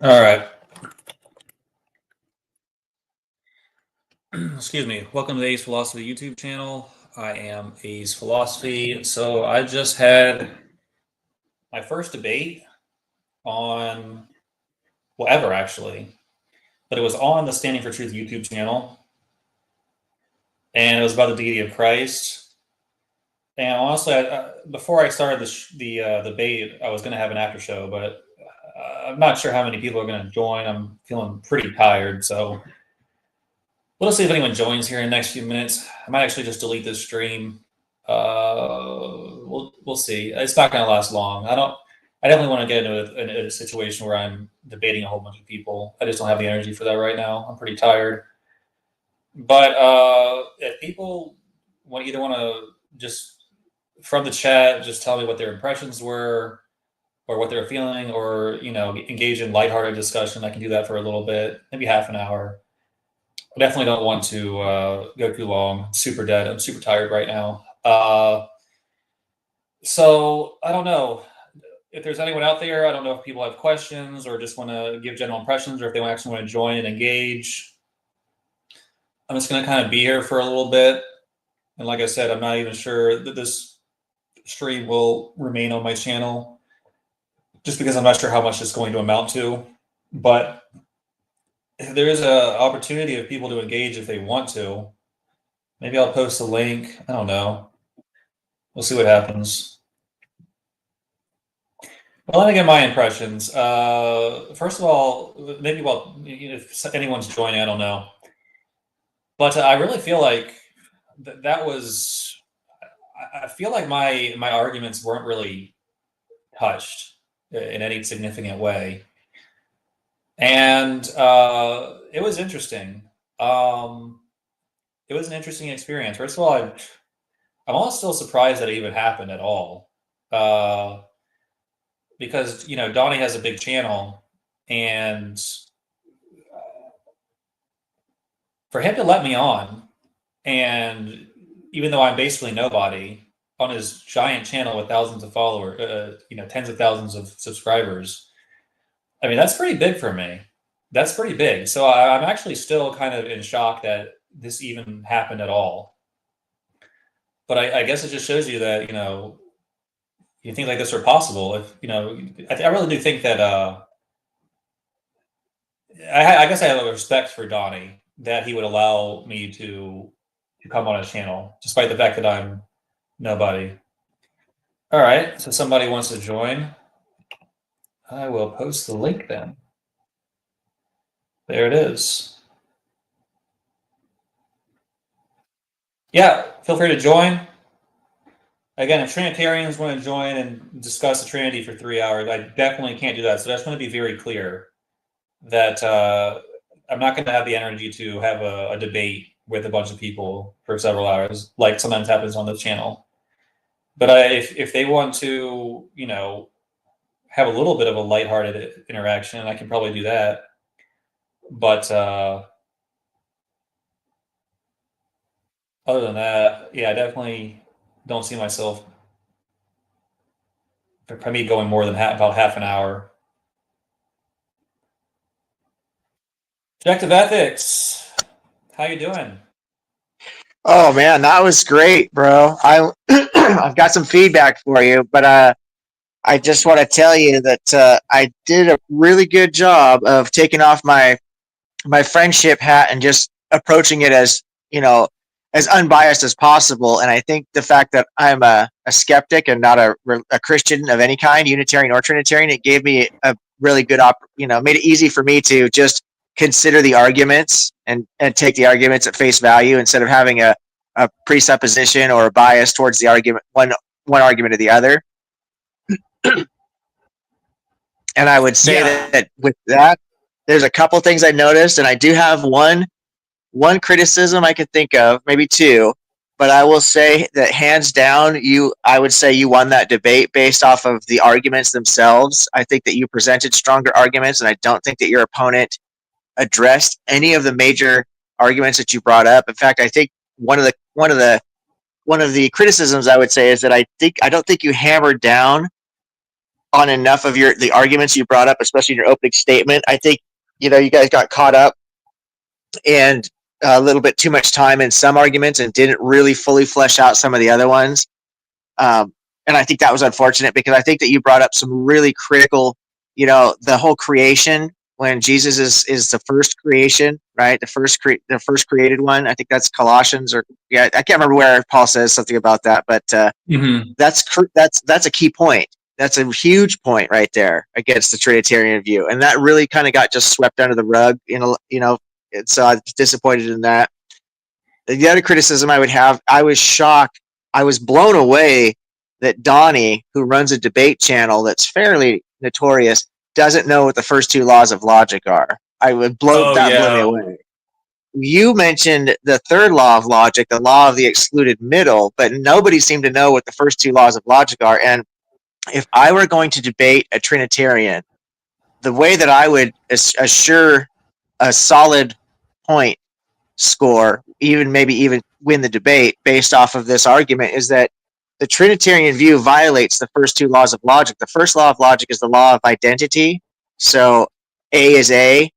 All right. Excuse me. Welcome to the Ace Philosophy YouTube channel. I am Ace Philosophy. So I just had my first debate on, well, ever actually, but it was on the Standing for Truth YouTube channel, and it was about the deity of Christ. And honestly, before I started the debate, I was going to have an after show, but I'm not sure how many people are going to join. I'm feeling pretty tired, so we'll see if anyone joins here in the next few minutes. I might actually just delete this stream. We'll see. It's not going to last long. I definitely want to get into a situation where I'm debating a whole bunch of people. I just don't have the energy for that right now. I'm pretty tired. But if people either want to just from the chat, just tell me what their impressions were, or what they're feeling, or engage in lighthearted discussion. I can do that for a little bit, maybe half an hour. I definitely don't want to go too long. I'm super dead. I'm super tired right now. So I don't know if there's anyone out there. I don't know if people have questions or just want to give general impressions, or if they actually want to join and engage. I'm just going to kind of be here for a little bit. And like I said, I'm not even sure that this stream will remain on my channel, just because I'm not sure how much it's going to amount to. But if there is an opportunity of people to engage if they want to, maybe I'll post a link. I don't know. We'll see what happens. Well, let me get my impressions. First of all, maybe if anyone's joining, I don't know. But I really feel like that was. I feel like my arguments weren't really touched in any significant way, and it was interesting. It was an interesting experience. First of all, I'm almost still surprised that it even happened at all. Because Donnie has a big channel, and for him to let me on, and even though I'm basically nobody on his giant channel with thousands of followers, tens of thousands of subscribers, I mean that's pretty big for me. That's pretty big. So I'm actually still kind of in shock that this even happened at all. But I guess it just shows you that you think like this are possible. If I really do think that. I guess I have a respect for Donnie that he would allow me to come on his channel, despite the fact that I'm nobody. All right, so somebody wants to join. I will post the link then. There it is. Yeah, feel free to join. Again, if Trinitarians want to join and discuss the Trinity for 3 hours, I definitely can't do that. So I just want to be very clear that I'm not going to have the energy to have a debate with a bunch of people for several hours, like sometimes happens on the channel. But if they want to, have a little bit of a lighthearted interaction, I can probably do that. But other than that, yeah, I definitely don't see myself probably going more than about half an hour. Objective ethics. How you doing? Oh man, that was great, bro. I've got some feedback for you, but I just want to tell you that I did a really good job of taking off my friendship hat and just approaching it as as unbiased as possible. And I think the fact that I'm a skeptic and not a Christian of any kind, Unitarian or Trinitarian, it gave me a really good made it easy for me to just consider the arguments and take the arguments at face value instead of having a presupposition or a bias towards the argument one argument or the other. And I would say Yeah. that with that, there's a couple things I noticed, and I do have one criticism I could think of, maybe two, but I will say that hands down, I would say you won that debate based off of the arguments themselves. I think that you presented stronger arguments, and I don't think that your opponent addressed any of the major arguments that you brought up. In fact, I think one of the criticisms I would say is that I don't think you hammered down on enough of the arguments you brought up, especially in your opening statement. I think, you guys got caught up and a little bit too much time in some arguments and didn't really fully flesh out some of the other ones. And I think that was unfortunate because I think that you brought up some really critical, the whole creation when Jesus is the first creation, right? The first created one. I think that's Colossians, or I can't remember where Paul says something about that, but that's a key point. That's a huge point right there against the Trinitarian view, and that really kind of got just swept under the rug. And so I was disappointed in that. The other criticism I would have, I was shocked. I was blown away that Donnie, who runs a debate channel that's fairly notorious, doesn't know what the first two laws of logic are. Blew me away. You mentioned the third law of logic, the law of the excluded middle, but nobody seemed to know what the first two laws of logic are. And if I were going to debate a Trinitarian, the way that I would assure a solid point score, maybe even win the debate based off of this argument, is that the Trinitarian view violates the first two laws of logic. The first law of logic is the law of identity. So A is A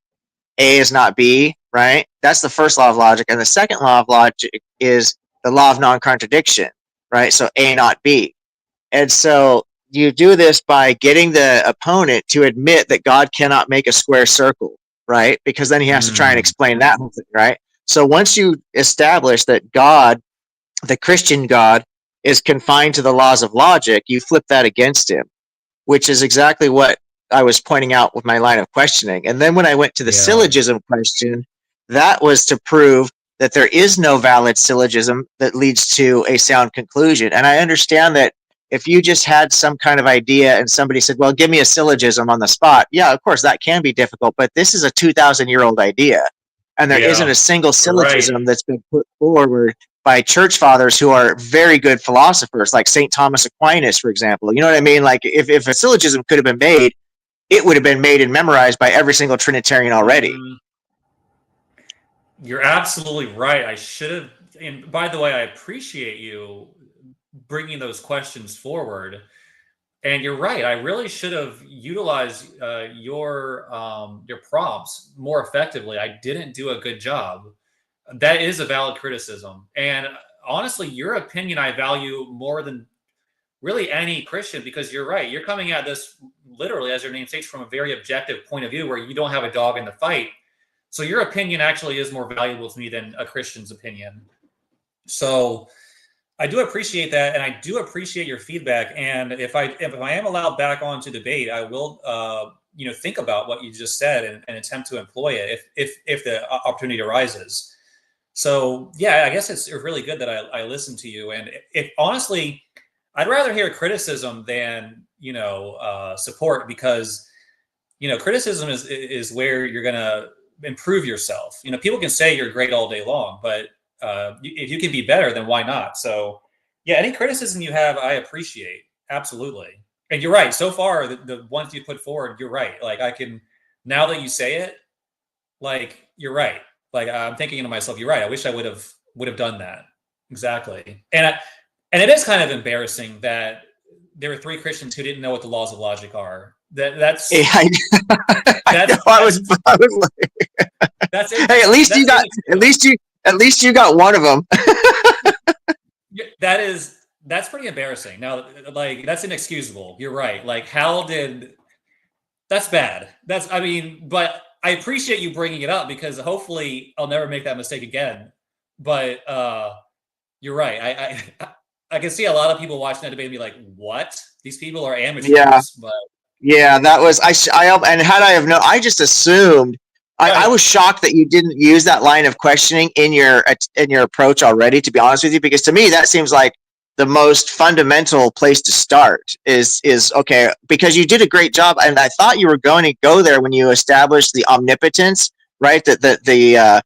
is not B, right? That's the first law of logic. And the second law of logic is the law of non-contradiction, right? So A not B. And so you do this by getting the opponent to admit that God cannot make a square circle, right? Because then he has to try and explain that whole thing, right? So once you establish that God, the Christian God, is confined to the laws of logic, you flip that against him, which is exactly what I was pointing out with my line of questioning. And then when I went to the syllogism question, that was to prove that there is no valid syllogism that leads to a sound conclusion. And I understand that if you just had some kind of idea and somebody said, well, give me a syllogism on the spot, yeah, of course, that can be difficult, but this is a 2,000-year-old idea. And there isn't a single syllogism that's been put forward by church fathers who are very good philosophers, like St. Thomas Aquinas, for example. You know what I mean? Like, if a syllogism could have been made, it would have been made and memorized by every single Trinitarian already. You're absolutely right. I should have, and by the way, I appreciate you bringing those questions forward. And you're right. I really should have utilized your prompts more effectively. I didn't do a good job. That is a valid criticism. And honestly, your opinion I value more than really any Christian, because you're right. You're coming at this literally, as your name states, from a very objective point of view where you don't have a dog in the fight. So your opinion actually is more valuable to me than a Christian's opinion. So I do appreciate that, and I do appreciate your feedback. And if I am allowed back on to debate, I will think about what you just said and attempt to employ it if the opportunity arises. So yeah, I guess it's really good that I listened to you. And if honestly, I'd rather hear criticism than support, because criticism is where you're gonna improve yourself. People can say you're great all day long, but if you can be better, then why not? So yeah, any criticism you have, I appreciate. Absolutely. And you're right. So far, the ones you put forward, you're right. Like, I can, now that you say it, like, you're right. Like, I'm thinking to myself, you're right. I wish I would have done that. Exactly. And it is kind of embarrassing that there were 3 Christians who didn't know what the laws of logic are. That's yeah, I was like, that's it. Hey, at least you got one of them. That's pretty embarrassing. Now, like, that's inexcusable. You're right. Like, that's bad. But I appreciate you bringing it up, because hopefully I'll never make that mistake again. But you're right. I can see a lot of people watching that debate and be like, "What? These people are amateurs." Yeah. But yeah, that was and had I have known, I just assumed. Right. I was shocked that you didn't use that line of questioning in your approach already, to be honest with you, because to me that seems like the most fundamental place to start is okay, because you did a great job, and I thought you were going to go there when you established the omnipotence, right? The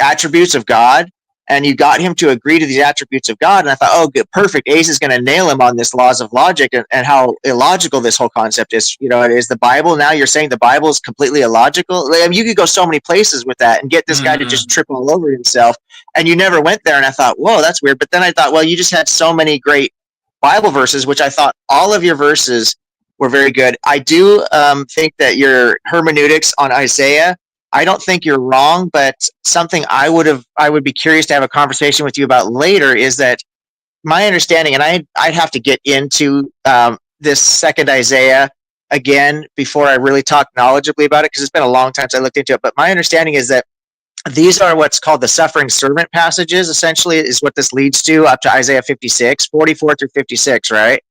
attributes of God, and you got him to agree to these attributes of God, and I thought, oh, good, perfect. Ace is going to nail him on this laws of logic and how illogical this whole concept is. It is the Bible. Now you're saying the Bible is completely illogical. I mean, you could go so many places with that and get this guy to just trip all over himself, and you never went there. And I thought, whoa, that's weird. But then I thought, well, you just had so many great Bible verses, which I thought all of your verses were very good. I do think that your hermeneutics on Isaiah, I don't think you're wrong, but something I would be curious to have a conversation with you about later is that my understanding, and I'd have to get into this second Isaiah again before I really talk knowledgeably about it, because it's been a long time since I looked into it. But my understanding is that these are what's called the suffering servant passages, essentially, is what this leads to up to Isaiah 56, 44 through 56, right?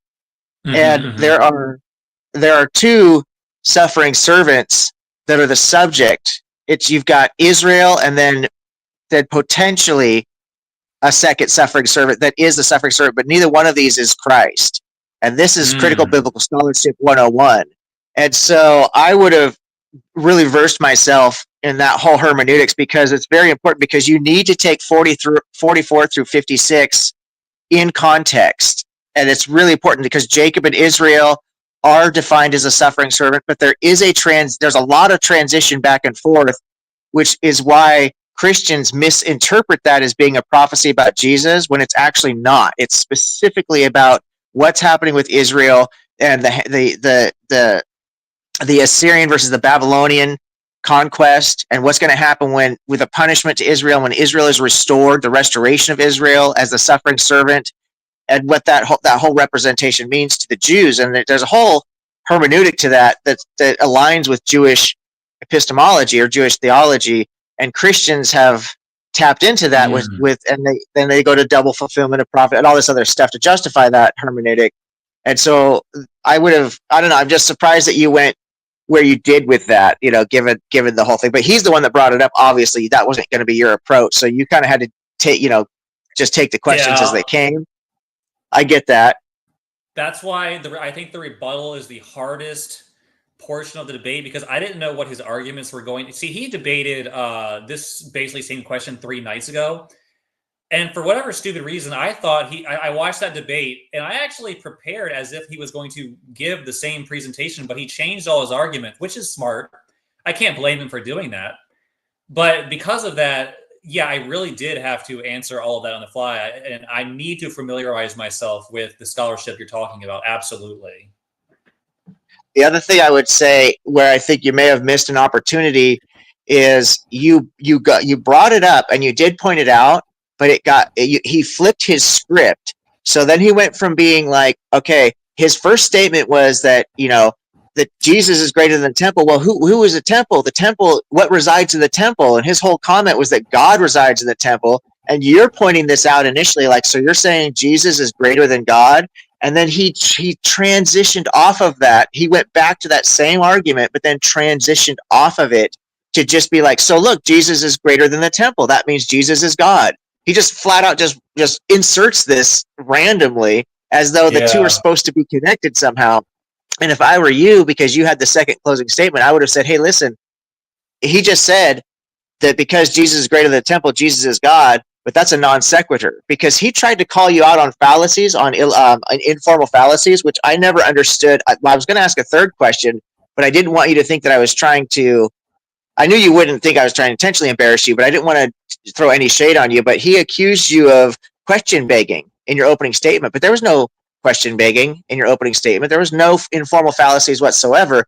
And there are two suffering servants that are the subject. You've got Israel, and then potentially a second suffering servant that is the suffering servant, but neither one of these is Christ. And this is critical biblical scholarship 101. And so I would have really versed myself in that whole hermeneutics, because it's very important, because you need to take 44 through 56 in context. And it's really important because Jacob and Israel are defined as a suffering servant, but there's a lot of transition back and forth, which is why Christians misinterpret that as being a prophecy about Jesus when it's actually not. It's specifically about what's happening with Israel and the Assyrian versus the Babylonian conquest, and what's going to happen with a punishment to Israel when Israel is restored, the restoration of Israel as the suffering servant, and what that whole representation means to the Jews. And there's a whole hermeneutic to that aligns with Jewish epistemology or Jewish theology, and Christians have tapped into that then they go to double fulfillment of prophet and all this other stuff to justify that hermeneutic. And so I don't know, I'm just surprised that you went where you did with that, given the whole thing. But he's the one that brought it up. Obviously, that wasn't going to be your approach, so you kind of had to just take the questions as they came. I get that. That's why I think the rebuttal is the hardest portion of the debate, because I didn't know what his arguments were going to. See, he debated this basically same question 3 nights ago. And for whatever stupid reason, I thought I watched that debate and I actually prepared as if he was going to give the same presentation, but he changed all his arguments, which is smart. I can't blame him for doing that. But because of that, yeah, I really did have to answer all of that on the fly. And I need to familiarize myself with the scholarship you're talking about. Absolutely. The other thing I would say where I think you may have missed an opportunity is you brought it up and you did point it out, but he flipped his script. So then he went from being like, okay, his first statement was that, that Jesus is greater than the temple. Well, who is the temple? The temple, what resides in the temple? And his whole comment was that God resides in the temple. And you're pointing this out initially, like, so you're saying Jesus is greater than God? And then he transitioned off of that. He went back to that same argument, but then transitioned off of it to just be like, so look, Jesus is greater than the temple. That means Jesus is God. He just flat out just inserts this randomly as though the two are supposed to be connected somehow. And if I were you, because you had the second closing statement, I would have said, hey, listen, he just said that because Jesus is greater than the temple, Jesus is God, but that's a non sequitur, because he tried to call you out on fallacies, on informal fallacies, which I never understood. I was going to ask a third question, but I didn't want you to think that I was trying to. I knew you wouldn't think I was trying to intentionally embarrass you, but I didn't want to throw any shade on you. But he accused you of question begging in your opening statement, but there was no question begging in your opening statement. There was no informal fallacies whatsoever.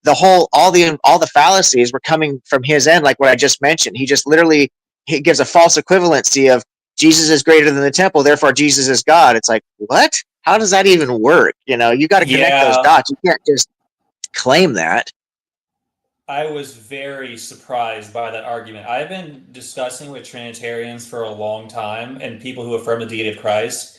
All the fallacies were coming from his end, like what I just mentioned. He just literally gives a false equivalency of Jesus is greater than the temple, therefore Jesus is God. It's like, what? How does that even work? You got to connect those dots. You can't just claim that. I was very surprised by that argument. I've been discussing with Trinitarians for a long time and people who affirm the deity of Christ.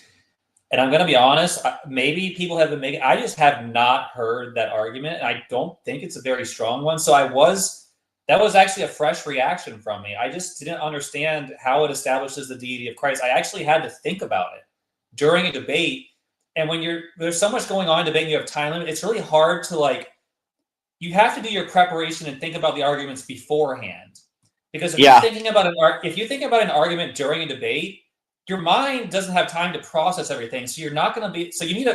And I'm going to be honest, maybe people have been making, I just have not heard that argument. And I don't think it's a very strong one. So that was actually a fresh reaction from me. I just didn't understand how it establishes the deity of Christ. I actually had to think about it during a debate. And when there's so much going on in debate and you have time limit, it's really hard to you have to do your preparation and think about the arguments beforehand. Because if you're thinking about an argument during a debate, your mind doesn't have time to process everything. So you're not going to be, so you need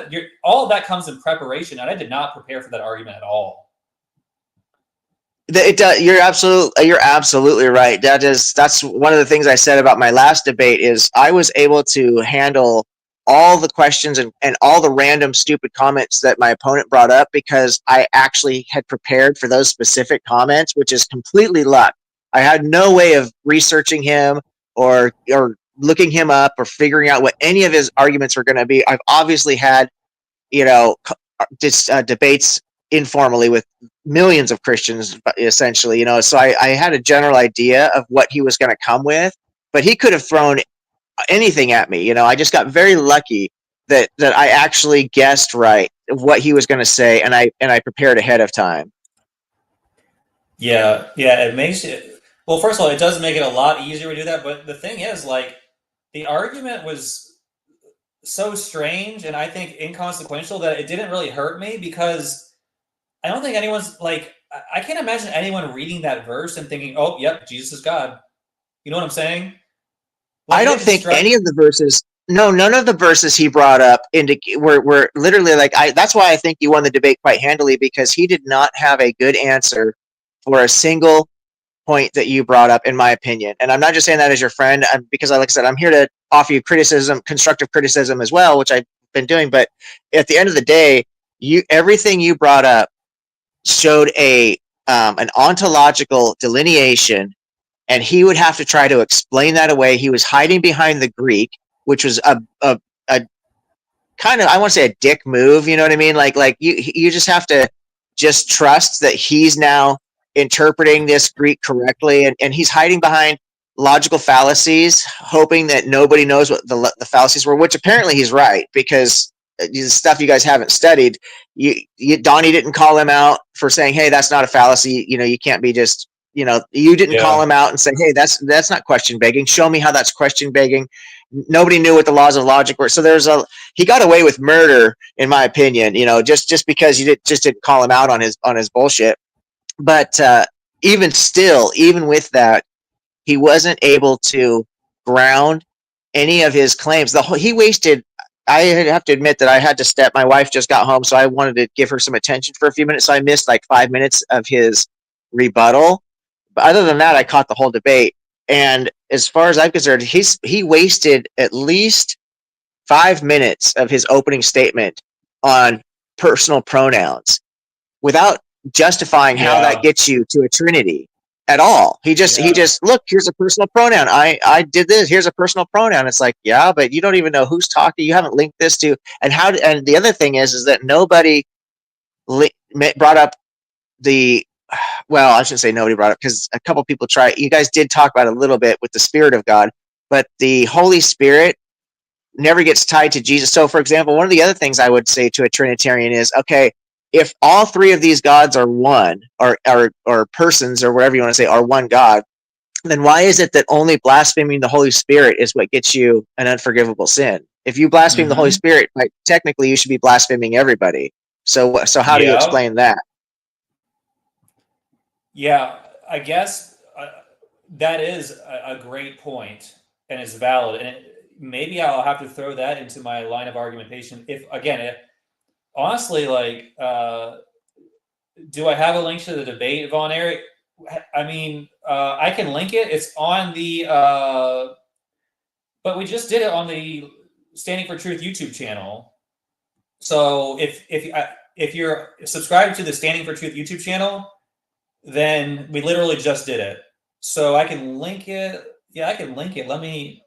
all of that comes in preparation. And I did not prepare for that argument at all. You're absolutely right. That's one of the things I said about my last debate is I was able to handle all the questions and all the random stupid comments that my opponent brought up because I actually had prepared for those specific comments, which is completely luck. I had no way of researching him or looking him up or figuring out what any of his arguments were going to be. I've obviously had, debates informally with millions of Christians, essentially, so I had a general idea of what he was going to come with, but he could have thrown anything at me. I just got very lucky that I actually guessed right what he was going to say, and I prepared ahead of time. Yeah, it makes it. Well, first of all, it does make it a lot easier to do that. But the thing is, like, the argument was so strange and I think inconsequential that it didn't really hurt me because I don't think anyone's like, I can't imagine anyone reading that verse and thinking, "Oh, yep, Jesus is God." You know what I'm saying? Like, I it don't didn't think strike. any of the verses. No, none of the verses he brought up were literally like I. That's why I think you won the debate quite handily because he did not have a good answer for a single point that you brought up, in my opinion. And I'm not just saying that as your friend, because, like I said, I'm here to offer you criticism, constructive criticism as well, which I've been doing. But at the end of the day, everything you brought up showed an ontological delineation, and he would have to try to explain that away. He was hiding behind the Greek, which was a kind of, I want to say, a dick move. You know what I mean? Like you just have to just trust that he's now interpreting this Greek correctly, and he's hiding behind logical fallacies, hoping that nobody knows what the fallacies were. Which apparently he's right because the stuff you guys haven't studied. Donnie didn't call him out for saying, "Hey, that's not a fallacy." You can't be just. You didn't call Yeah, him out and say, "Hey, that's not question begging. Show me how that's question begging." Nobody knew what the laws of logic were, so he got away with murder, in my opinion. Just because you just didn't call him out on his bullshit. But even still, even with that, he wasn't able to ground any of his claims. He wasted. I have to admit that I had to step. My wife just got home, so I wanted to give her some attention for a few minutes. So I missed like 5 minutes of his rebuttal. But other than that, I caught the whole debate. And as far as I'm concerned, he wasted at least 5 minutes of his opening statement on personal pronouns without justifying how that yeah, gets you to a trinity at all. yeah, He just look, here's a personal pronoun. I did this. Here's a personal pronoun. It's like, yeah, but you don't even know who's talking. You haven't linked this to and the other thing is that nobody brought up the well, I shouldn't say nobody brought up because a couple people tried. You guys did talk about it a little bit with the Spirit of God, but the Holy Spirit never gets tied to Jesus. So, for example, one of the other things I would say to a Trinitarian is, okay, if all three of these gods are one, or persons, or whatever you want to say, are one God, then why is it that only blaspheming the Holy Spirit is what gets you an unforgivable sin? If you blaspheme the Holy hmm Spirit, like, technically you should be blaspheming everybody. So how do you yeah, explain that? yeah. I guess that is a great point and it's valid. And maybe I'll have to throw that into my line of argumentation. If again, honestly, like, do I have a link to the debate, Von Eric? I mean, I can link it. It's on the, but we just did it on the Standing for Truth YouTube channel. So if you're subscribed to the Standing for Truth YouTube channel, then we literally just did it. So I can link it. Yeah, I can link it.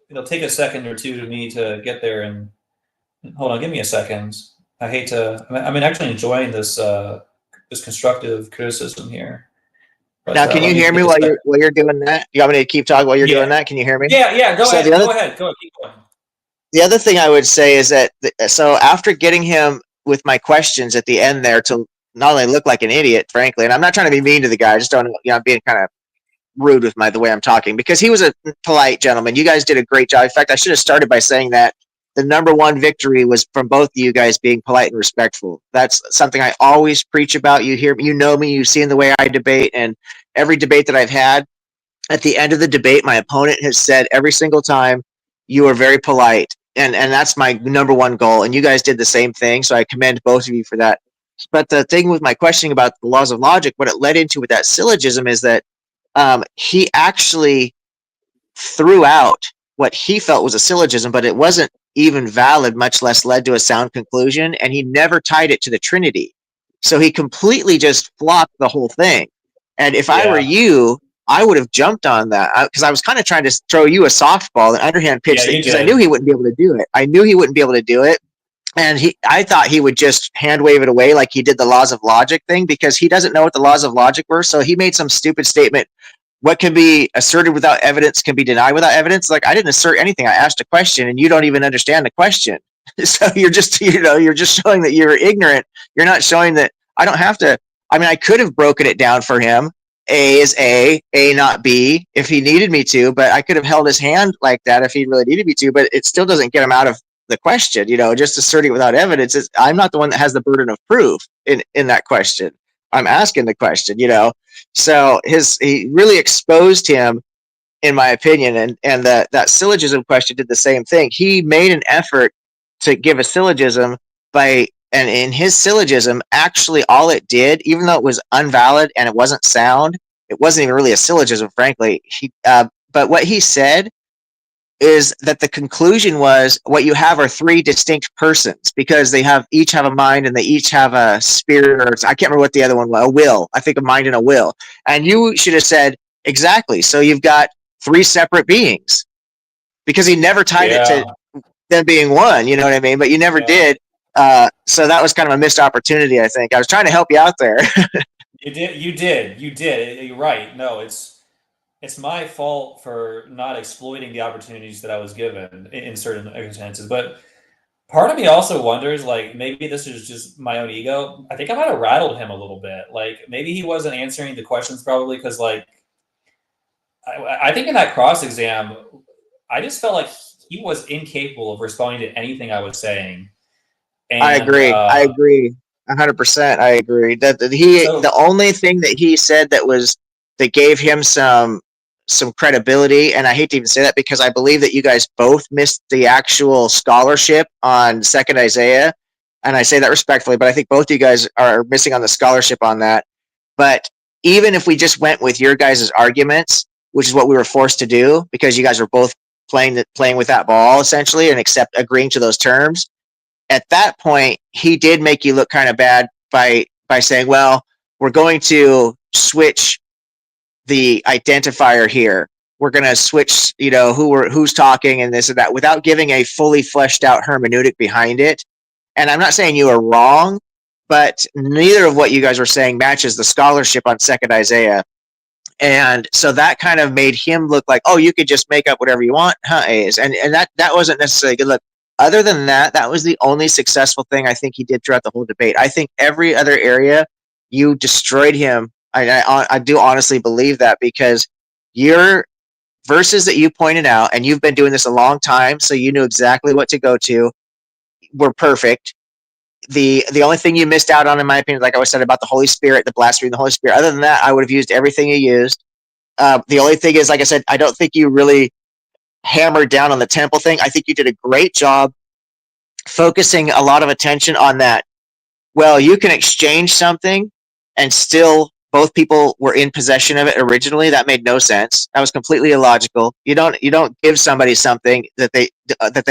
It'll take a second or two to me to get there. And hold on, give me a second. I hate to, I mean, actually enjoying this constructive criticism here. But Now, can you let me hear me take a second. while you're doing that? You want me to keep talking while you're Yeah, doing that? Can you hear me? yeah. Go So ahead. Go ahead. Go ahead. Keep going. the other thing I would say is that so after getting him with my questions at the end there to not only look like an idiot, frankly, and I'm not trying to be mean to the guy, I just don't, I'm being kind of rude with the way I'm talking because he was a polite gentleman. You guys did a great job. In fact, I should have started by saying that the number one victory was from both of you guys being polite and respectful. That's something I always preach about. You know me, you've seen the way I debate, and every debate that I've had, at the end of the debate, my opponent has said every single time, "You are very polite," and that's my number one goal. And you guys did the same thing, so I commend both of you for that. But the thing with my questioning about the laws of logic, what it led into with that syllogism is that he actually threw out what he felt was a syllogism, but it wasn't even valid, much less led to a sound conclusion. And he never tied it to the Trinity. So he completely just flopped the whole thing. And if I were Yeah. you, I would have jumped on that because I was kind of trying to throw you a softball, an underhand pitch, Yeah, you because I knew did. he wouldn't be able to do it. I knew he wouldn't be able to do it. And I thought he would just hand wave it away like he did the laws of logic thing because he doesn't know what the laws of logic were. So he made some stupid statement. What can be asserted without evidence can be denied without evidence. Like, I didn't assert anything. I asked a question and you don't even understand the question. So you're just, you're just showing that you're ignorant. You're not showing that I don't have to. I mean, I could have broken it down for him. A is A not B if he needed me to, but I could have held his hand like that if he really needed me to, but it still doesn't get him out of the question, just asserting without evidence. I'm not the one that has the burden of proof in that question. I'm asking the question. So he really exposed him, in my opinion, and that syllogism question did the same thing. He made an effort to give a syllogism and in his syllogism, actually all it did, even though it was unvalid and it wasn't sound, it wasn't even really a syllogism, frankly. But what he said is that the conclusion was what you have are three distinct persons because they each have a mind and they each have a spirit, or I can't remember what the other one was, a will. I think a mind and a will. And you should have said, exactly. So you've got three separate beings because he never tied it to Yeah. them being one, you know what I mean? But you never Yeah. did. So that was kind of a missed opportunity, I think. I was trying to help you out there. You did. You did. You did. You're right. No, it's my fault for not exploiting the opportunities that I was given in certain circumstances. But part of me also wonders, like, maybe this is just my own ego. I think I might have rattled him a little bit. Like, maybe he wasn't answering the questions probably because, like, I think in that cross exam, I just felt like he was incapable of responding to anything I was saying. I And agree. I agree. 100%. I agree that the so, only thing that he said that gave him some credibility, and I hate to even say that because I believe that you guys both missed the actual scholarship on Second Isaiah, and I say that respectfully, but I think both of you guys are missing on the scholarship on that. But even if we just went with your guys' arguments, which is what we were forced to do because you guys were both playing with that ball essentially and agreeing to those terms, at that point, he did make you look kind of bad by saying, "Well, we're going to switch the identifier here. We're going to switch, who's talking and this and that, without giving a fully fleshed out hermeneutic behind it." And I'm not saying you are wrong, but neither of what you guys were saying matches the scholarship on Second Isaiah. And so that kind of made him look like, oh, you could just make up whatever you want, huh, A's? And that wasn't necessarily good. Look, other than that, that was the only successful thing I think he did throughout the whole debate. I think every other area you destroyed him. I do honestly believe that because your verses that you pointed out, and you've been doing this a long time, so you knew exactly what to go to, were perfect. The only thing you missed out on, in my opinion, like I was said about the Holy Spirit, the blasphemy of the Holy Spirit. Other than that, I would have used everything you used. The only thing is, like I said, I don't think you really hammered down on the temple thing. I think you did a great job focusing a lot of attention on that. Well, you can exchange something and still both people were in possession of it originally. That made no sense. That was completely illogical. You don't give somebody something that they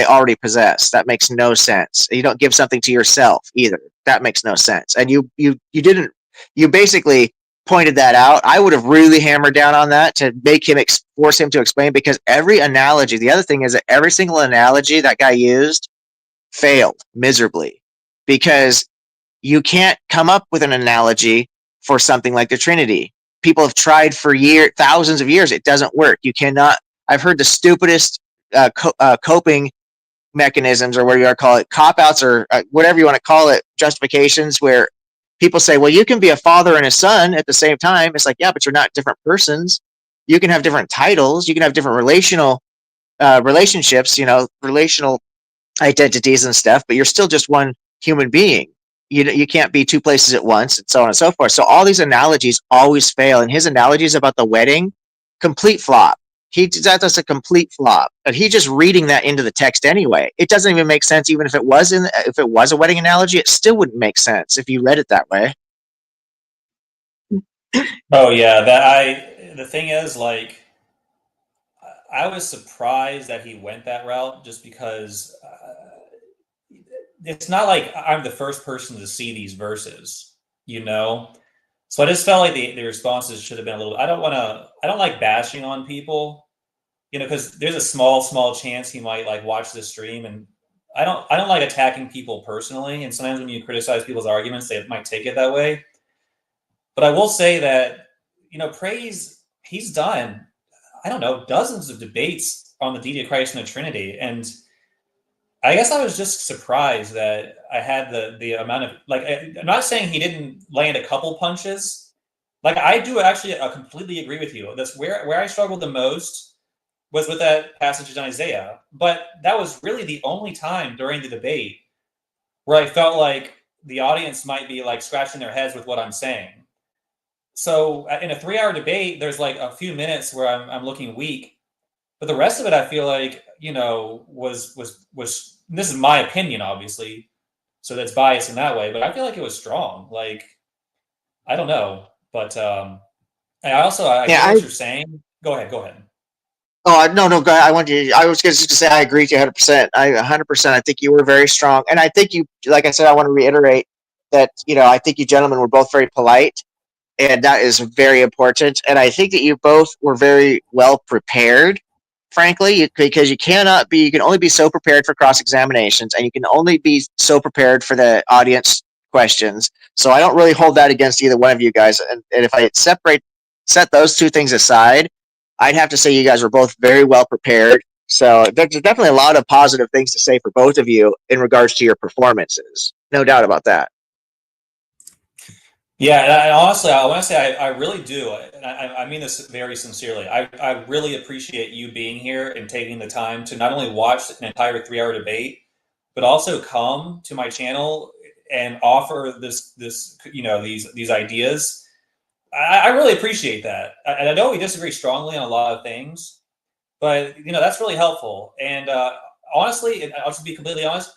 already possess. That makes no sense. You don't give something to yourself either. That makes no sense. And you basically pointed that out. I would have really hammered down on that to make him force him to explain, because every analogy, the other thing is that every single analogy that guy used failed miserably, because you can't come up with an analogy for something like the Trinity. People have tried for thousands of years. It doesn't work. You cannot. I've heard the stupidest coping mechanisms, or whatever you want to call it, cop outs, or whatever you want to call it, justifications, where people say, well, you can be a father and a son at the same time. It's like, yeah, but you're not different persons. You can have different titles. You can have different relationships, relational identities and stuff, but you're still just one human being. You can't be two places at once, and so on and so forth. So all these analogies always fail, and his analogies about the wedding, complete flop. That's a complete flop. But he's just reading that into the text anyway. It doesn't even make sense. Even if it was a wedding analogy, it still wouldn't make sense if you read it that way. oh yeah, the thing is, like, I was surprised that he went that route, just because it's not like I'm the first person to see these verses, you know. So I just felt like the responses should have been a little. I don't like bashing on people, because there's a small chance he might like watch this stream, and I don't like attacking people personally. And sometimes when you criticize people's arguments, they might take it that way. But I will say that, praise, he's done, I don't know, dozens of debates on the deity of Christ and the Trinity. And I guess I was just surprised that I had the amount of, like, I'm not saying he didn't land a couple punches. Like, I do actually completely agree with you. That's where I struggled the most was with that passage in Isaiah. But that was really the only time during the debate where I felt like the audience might be like scratching their heads with what I'm saying. So in a 3 hour debate, there's like a few minutes where I'm looking weak, but the rest of it, I feel like, was this is my opinion, obviously, so that's biased in that way, but I feel like it was strong. Like, I don't know, but I Yeah, get what you're saying. Go ahead, go ahead. oh, no, no, go ahead. I was just going to say, I agree with you 100%. 100%. I think you were very strong. And I think you, like I said, I want to reiterate that, I think you gentlemen were both very polite, and that is very important. And I think that you both were very well prepared, frankly, because you can only be so prepared for cross examinations, and you can only be so prepared for the audience questions. So I don't really hold that against either one of you guys. And if I set those two things aside, I'd have to say you guys were both very well prepared. So there's definitely a lot of positive things to say for both of you in regards to your performances. No doubt about that. Yeah, and honestly, I want to say I really do, and I mean this very sincerely. I really appreciate you being here and taking the time to not only watch an entire 3 hour debate, but also come to my channel and offer these ideas. I really appreciate that. And I know we disagree strongly on a lot of things, but that's really helpful. And honestly, and I'll just be completely honest.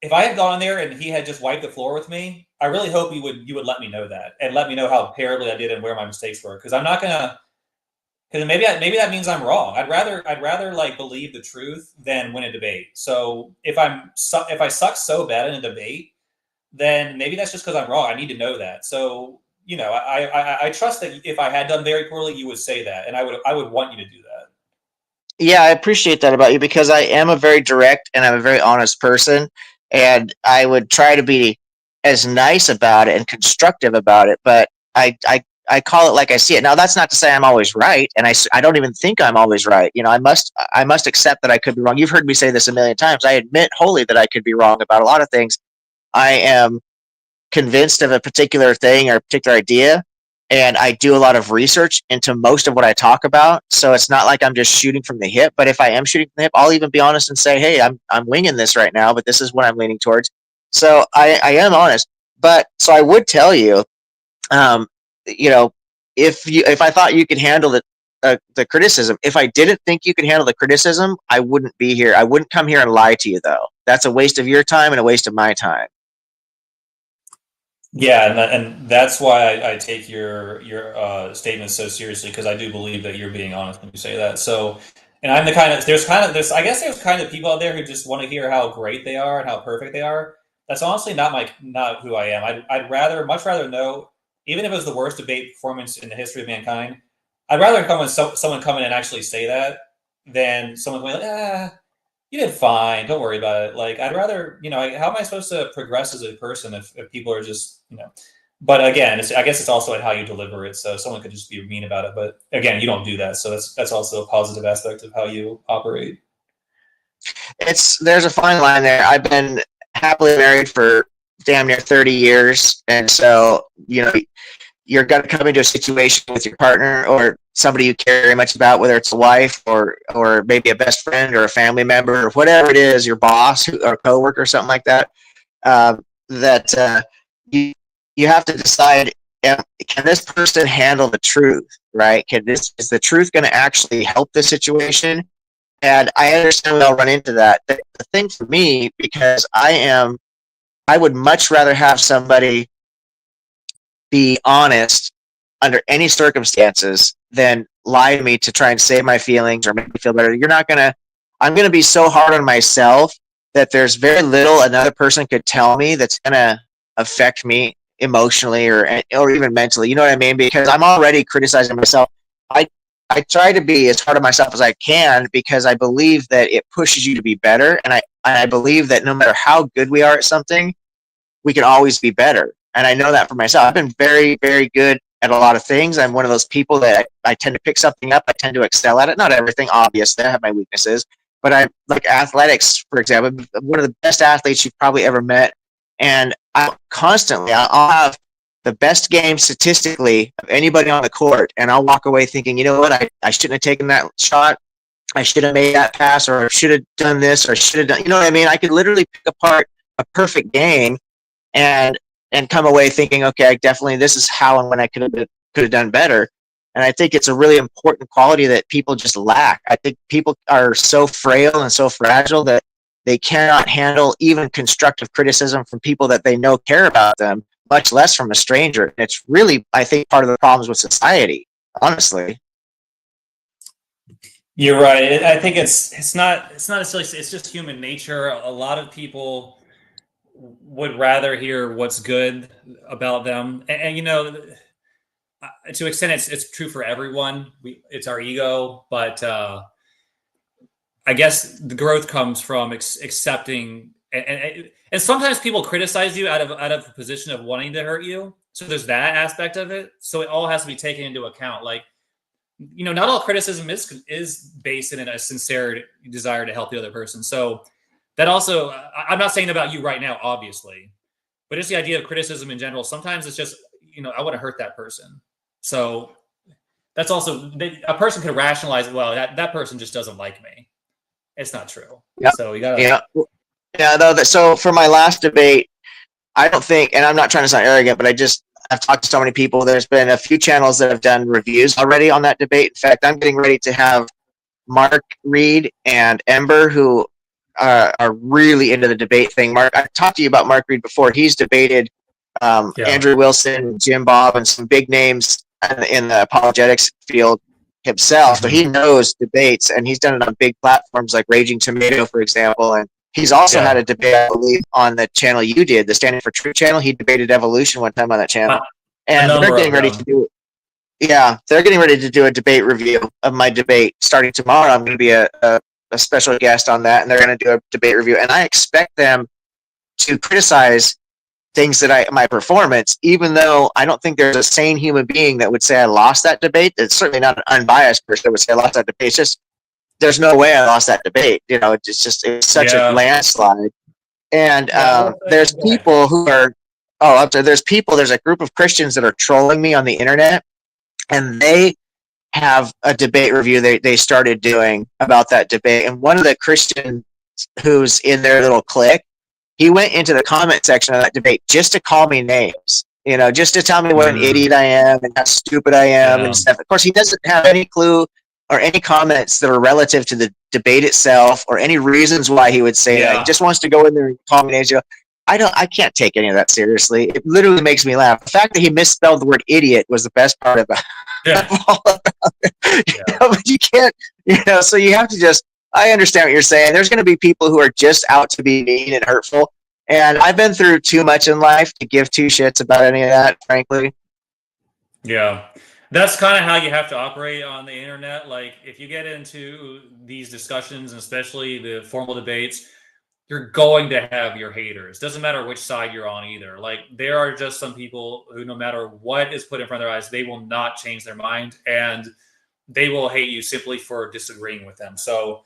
If I had gone there and he had just wiped the floor with me, I really hope you would let me know that and let me know how terribly I did and where my mistakes were. Because I'm not gonna. Because maybe that means I'm wrong. I'd rather like believe the truth than win a debate. So if if I suck so bad in a debate, then maybe that's just because I'm wrong. I need to know that. So I trust that if I had done very poorly, you would say that, and I would want you to do that. Yeah, I appreciate that about you because I am a very direct and I'm a very honest person, and I would try to be as nice about it and constructive about it. But I call it like I see it. Now that's not to say I'm always right, and I don't even think I'm always right. I must accept that I could be wrong. You've heard me say this a million times. I admit wholly that I could be wrong about a lot of things. I am convinced of a particular thing or a particular idea, and I do a lot of research into most of what I talk about. So it's not like I'm just shooting from the hip. But if I am shooting from the hip, I'll even be honest and say, "Hey, I'm winging this right now, but this is what I'm leaning towards." So I am honest. But so I would tell you, um, you know, if I thought you could handle the criticism, if I didn't think you could handle the criticism, I wouldn't be here. I wouldn't come here and lie to you, though. That's a waste of your time and a waste of my time. Yeah, and that's why I take your statement so seriously, because I do believe that you're being honest when you say that. So, and I'm the kind of there's I guess there's kind of people out there who just want to hear how great they are and how perfect they are. That's honestly not who I am. I'd much rather know, even if it was the worst debate performance in the history of mankind, I'd rather someone come in and actually say that than someone going, you did fine. Don't worry about it. Like, I'd rather, how am I supposed to progress as a person if people are just, but again, I guess it's also at how you deliver it. So someone could just be mean about it, but again, you don't do that. So that's also a positive aspect of how you operate. There's a fine line there. I've been happily married for damn near 30 years, and so you're going to come into a situation with your partner or somebody you care very much about, whether it's a wife or maybe a best friend or a family member or whatever it is, your boss or coworker or something like that. That you you have to decide: can this person handle the truth? Right? Is the truth going to actually help the situation? And I understand we all run into that. The thing for me, because I would much rather have somebody be honest under any circumstances than lie to me to try and save my feelings or make me feel better. I'm going to be so hard on myself that there's very little another person could tell me that's going to affect me emotionally or even mentally. You know what I mean? Because I'm already criticizing myself. I try to be as hard on myself as I can because I believe that it pushes you to be better. And I believe that no matter how good we are at something, we can always be better. And I know that for myself. I've been very, very good at a lot of things. I'm one of those people that I tend to pick something up. I tend to excel at it. Not everything, obviously. I have my weaknesses. But I like athletics, for example. I'm one of the best athletes you've probably ever met. And I'll have the best game statistically of anybody on the court. And I'll walk away thinking, you know what? I shouldn't have taken that shot. I should have made that pass, or I should have done this, or should have done, you know what I mean? I could literally pick apart a perfect game and come away thinking, okay, this is how and when I could have done better. And I think it's a really important quality that people just lack. I think people are so frail and so fragile that they cannot handle even constructive criticism from people that they know care about them, much less from a stranger. And it's really, I think, part of the problems with society, honestly. You're right. I think it's not necessarily, it's just human nature. A lot of people would rather hear what's good about them, and you know, to an extent, it's true for everyone. It's our ego, but I guess the growth comes from accepting, and sometimes people criticize you out of a position of wanting to hurt you. So there's that aspect of it. So it all has to be taken into account. Like, you know, not all criticism is based in a sincere desire to help the other person. So that also, I'm not saying about you right now, obviously, but it's the idea of criticism in general. Sometimes it's just, you know, I want to hurt that person. So that's also, a person could rationalize, well, that person just doesn't like me. It's not true. Yeah. So you gotta. Yeah. Though. So for my last debate, I don't think, and I'm not trying to sound arrogant, but I've talked to so many people. There's been a few channels that have done reviews already on that debate. In fact, I'm getting ready to have Mark Reed and Ember, who are really into the debate thing. Mark, I've talked to you about Mark Reed before. He's debated Andrew Wilson, Jim Bob, and some big names in the apologetics field himself. So he knows debates, and he's done it on big platforms like Raging Tomato, for example. And he's also had a debate, I believe, on the channel you did, the Standing for Truth channel. He debated evolution one time on that channel. And they're getting ready to do it. Yeah, they're getting ready to do a debate review of my debate starting tomorrow. I'm going to be a special guest on that, and they're going to do a debate review. And I expect them to criticize things that my performance, even though I don't think there's a sane human being that would say I lost that debate. It's certainly not an unbiased person that would say I lost that debate. It's just, there's no way I lost that debate. You know, it's such a landslide. And there's people who are, there's a group of Christians that are trolling me on the internet, and they have a debate review they started doing about that debate. And one of the Christians who's in their little clique, he went into the comment section of that debate just to call me names, you know, just to tell me what an idiot I am and how stupid I am and stuff. Of course, he doesn't have any clue or any comments that are relative to the debate itself or any reasons why he would say that. He just wants to go in there and call me names. I can't take any of that seriously. It literally makes me laugh. The fact that he misspelled the word idiot was the best part of it. But you can't, so you have to just, I understand what you're saying. There's going to be people who are just out to be mean and hurtful. And I've been through too much in life to give two shits about any of that, frankly. Yeah. That's kind of how you have to operate on the internet. Like, if you get into these discussions, and especially the formal debates, you're going to have your haters. Doesn't matter which side you're on either. Like, there are just some people who, no matter what is put in front of their eyes, they will not change their mind, and they will hate you simply for disagreeing with them. So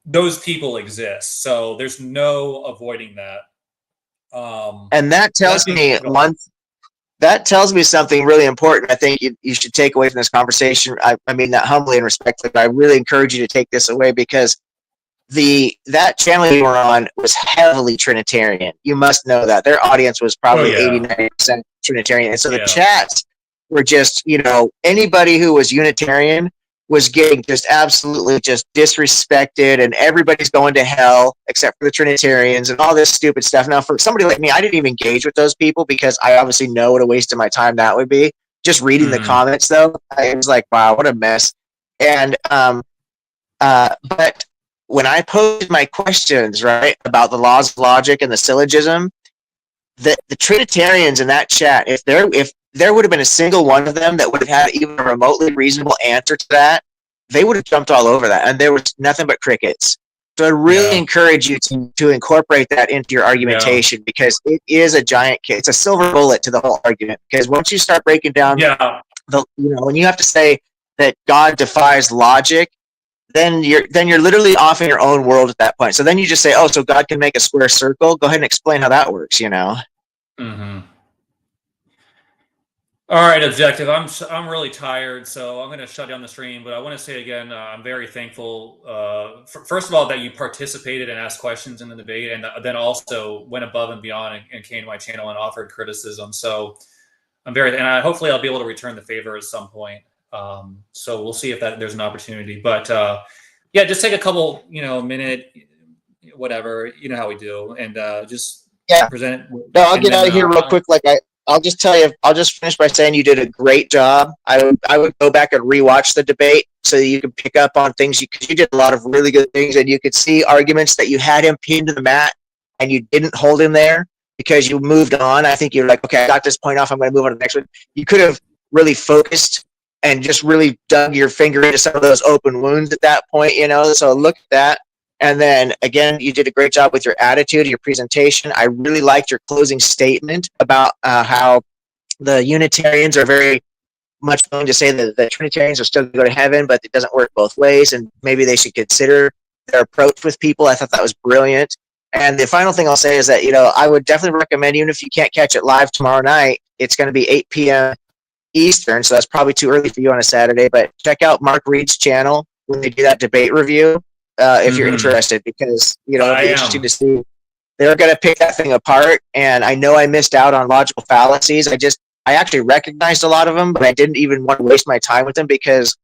those people exist. So there's no avoiding that. And that tells me something really important. I think you should take away from this conversation. I mean that humbly and respectfully, but I really encourage you to take this away, because that channel you were on was heavily Trinitarian. You must know that. Their audience was probably 80-90% Trinitarian. And so the chats were just, anybody who was Unitarian was getting just absolutely just disrespected, and everybody's going to hell except for the Trinitarians and all this stupid stuff. Now, for somebody like me, I didn't even engage with those people because I obviously know what a waste of my time that would be. Just reading the comments, though, I was like, wow, what a mess. And but when I posed my questions, right, about the laws of logic and the syllogism, the Trinitarians in that chat, if there would have been a single one of them that would have had even a remotely reasonable answer to that, they would have jumped all over that, and there was nothing but crickets. So I really Yeah. encourage you to incorporate that into your Yeah. argumentation, because it is a giant, it's a silver bullet to the whole argument. Because once you start breaking down Yeah. when you have to say that God defies logic, then you're literally off in your own world at that point. So then you just say, oh, so God can make a square circle? Go ahead and explain how that works, Mm-hmm. All right, Objective. I'm really tired, so I'm going to shut down the stream. But I want to say again, I'm very thankful. First of all, that you participated and asked questions in the debate, and then also went above and beyond and came to my channel and offered criticism. So I'm hopefully I'll be able to return the favor at some point. So we'll see if there's an opportunity. But yeah, just take a couple, minute, whatever, you know how we do, and just Yeah. present it. No, I'll And get then out of here real quick. I'll just tell you, I'll just finish by saying you did a great job. I would go back and rewatch the debate so that you could pick up on things, because you did a lot of really good things, and you could see arguments that you had him pinned to the mat and you didn't hold him there because you moved on. I think you're like, okay, I got this point off, I'm going to move on to the next one. You could have really focused and just really dug your finger into some of those open wounds at that point, So look at that. And then again, you did a great job with your attitude, your presentation. I really liked your closing statement about how the Unitarians are very much going to say that the Trinitarians are still going to go to heaven, but it doesn't work both ways, and maybe they should consider their approach with people. I thought that was brilliant. And the final thing I'll say is that, I would definitely recommend, even if you can't catch it live tomorrow night, it's going to be 8 p.m. Eastern, so that's probably too early for you on a Saturday, but check out Mark Reed's channel when they do that debate review. If you're interested, because it'll I be interesting am. to see. They're going to pick that thing apart, and I know I missed out on logical fallacies. I actually recognized a lot of them, but I didn't even want to waste my time with them, because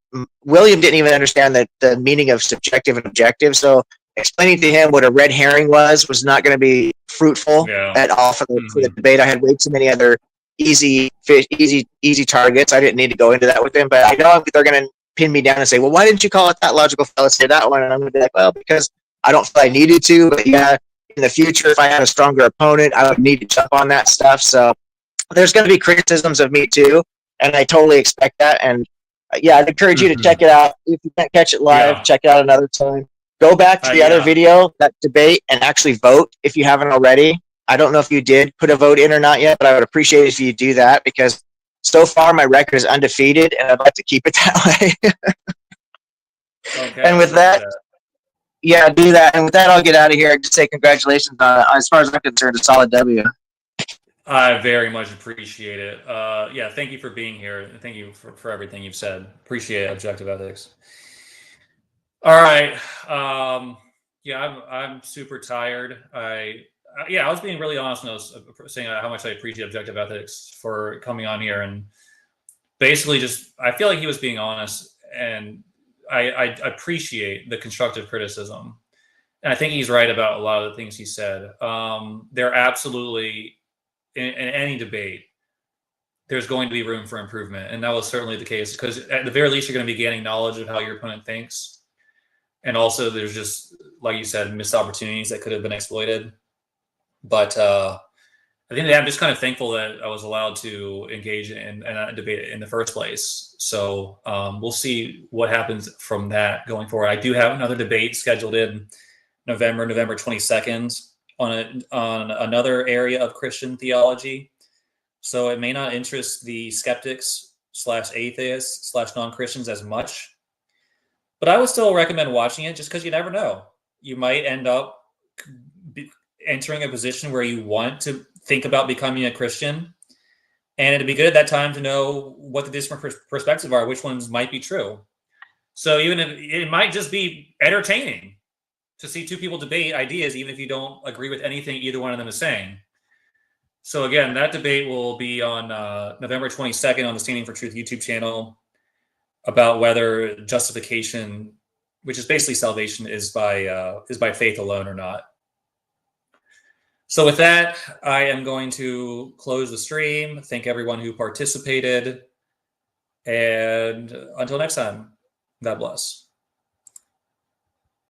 William didn't even understand the meaning of subjective and objective. So explaining to him what a red herring was not going to be fruitful Yeah. at all for the debate. I had way too many other easy targets. I didn't need to go into that with him, but I know they're going to pin me down and say, well, why didn't you call it that logical fallacy, that one? And I'm going to be like, well, because I don't feel I needed to, but yeah, in the future, if I had a stronger opponent, I would need to jump on that stuff. So there's going to be criticisms of me too, and I totally expect that. And yeah, I'd encourage you to check it out. If you can't catch it live, check it out another time. Go back to the other video, that debate, and actually vote if you haven't already. I don't know if you did put a vote in or not yet, but I would appreciate it if you do that, because so far my record is undefeated, and I'd like to keep it that way. Okay. And with that, yeah, do that. And with that, I'll get out of here and just say congratulations on, as far as I'm concerned, a solid W. I very much appreciate it. Yeah, thank you for being here. Thank you for everything you've said. Appreciate it, Objective Ethics. All right. Yeah, I'm super tired. I was being really honest when I was saying how much I appreciate Objective Ethics for coming on here, and basically I feel like he was being honest, and I appreciate the constructive criticism. And I think he's right about a lot of the things he said. They're absolutely, in any debate, there's going to be room for improvement. And that was certainly the case, because at the very least, you're going to be gaining knowledge of how your opponent thinks. And also there's just, like you said, missed opportunities that could have been exploited. But I think I'm just kind of thankful that I was allowed to engage in a debate in the first place. So we'll see what happens from that going forward. I do have another debate scheduled in November 22nd on another area of Christian theology. So it may not interest the skeptics / atheists / non-Christians as much, but I would still recommend watching it, just because you never know. You might end up entering a position where you want to think about becoming a Christian, and it'd be good at that time to know what the different perspectives are, which ones might be true. So even if it might just be entertaining to see two people debate ideas, even if you don't agree with anything either one of them is saying. So again, that debate will be on November 22nd on the Standing for Truth YouTube channel, about whether justification, which is basically salvation, is by faith alone or not. So with that, I am going to close the stream. Thank everyone who participated, and until next time. God bless.